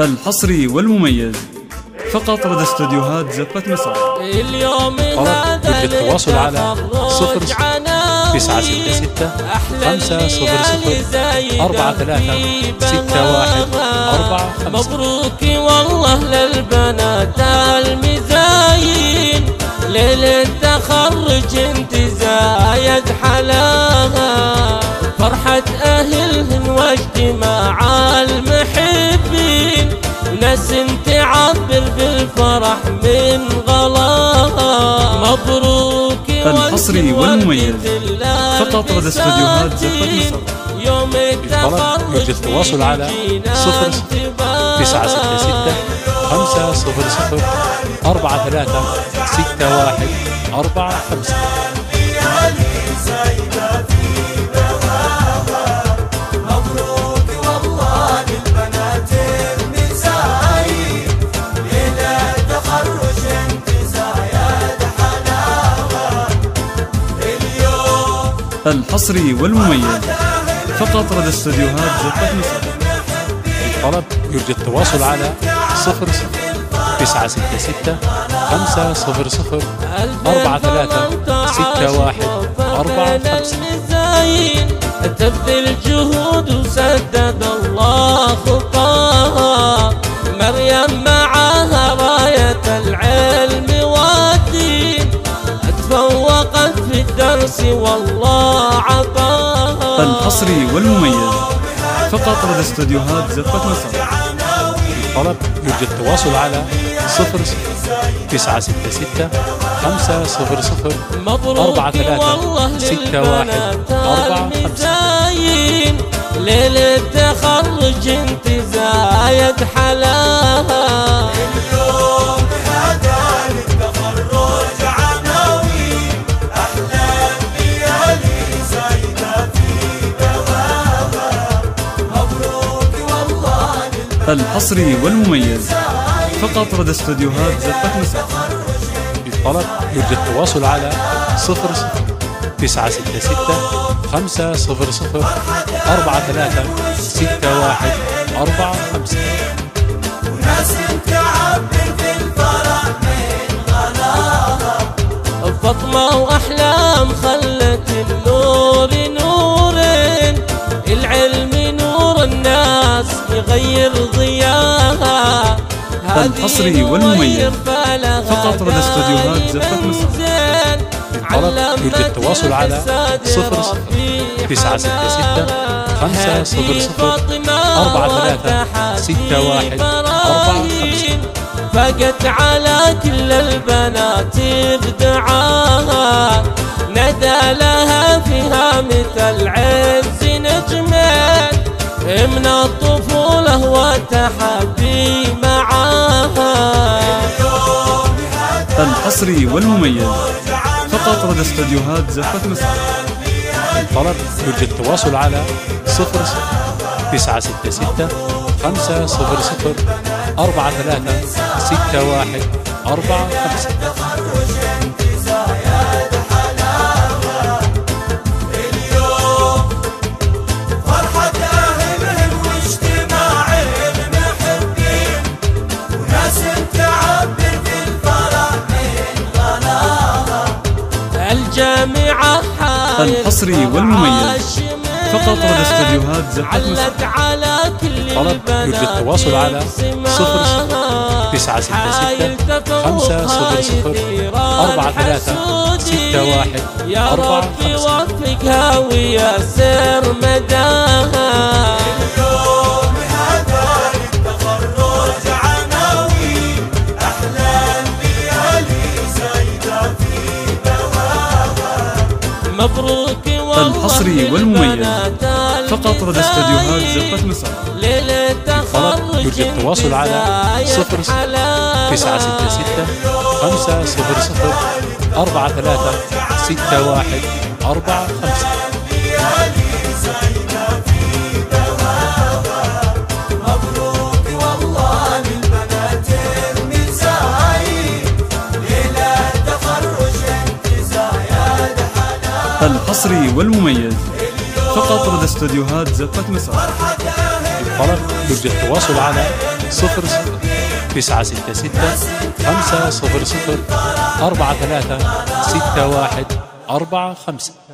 الحصري والمميز فقط لدى استوديوهات زفة مصر. اليوم هذا للتواصل على 0966 500 436145. مبروك والله للبنات المزاين، ليلة تخرج انت زايد حلاها، فرحة أهلهن واجتماع المحبين، وناس تعبر بالفرح من غلاها. مبروك الحصري والمميز فقط لدى استوديوهات زفة مصر. يوم التخرج يرجى التواصل على 0966 500 436145. الحصري والمميز فقط لدى استوديوهات زفة مصر. للطلب يرجى التواصل على 0966 500 436145. تبذل جهود وسدد الله خطاها، مريم معاها راية العلم والدين، تفوقت في الدرس والله عطاها. الحصري والمميز فقط لدى استوديوهات زفة مصر. للطلب يرجى التواصل على 0966 500 436145. ليلة تخرج انت زايد حلاها، اليوم هذا للتخرج عناوين، أحلى الليالي زايدة في بواها. مبروك والله. الحصري والمميز فقط لدى استوديوهات زفة مصر. للطلب يرجى التواصل على 0966 500 436145. وناس تعبر بالفرح من غلاها، فاطمة وأحلام خلت النور نورين، العلم نور الناس يغير ضياها. الحصري والمميز فقط لدى استوديوهات زفة مصر. للطلب يرجى التواصل على 0966 500 436145. فقت على كل البنات بدعاها، ندى لها فيها مثل عز نجمين، من الطفولة والتحدي معاها. الحصري والمميز فقط لدى استوديوهات زفة مصر. للطلب يرجى التواصل على 0966 500 436145. الحصري والمميز فقط لدى استوديوهات زفة مصر. طلب يرجى التواصل على 0966 500 436145. يوفقها ويسر مداها. اليوم هذا للتخرج عناوين، أحلى الليالي زايدة في بواها. مبروك الحصري والمميز فقط لدى استوديوهات زفة مصر. للطلب يرجى التواصل على 0966 500 436145. مبروك والله للبنات المزاين، ليلة تخرج انت زايد حلاوة. الحصري والمميز فقط لدى استوديوهات زفة مصر. للطلب يرجى التواصل على 966 500 43 61 45.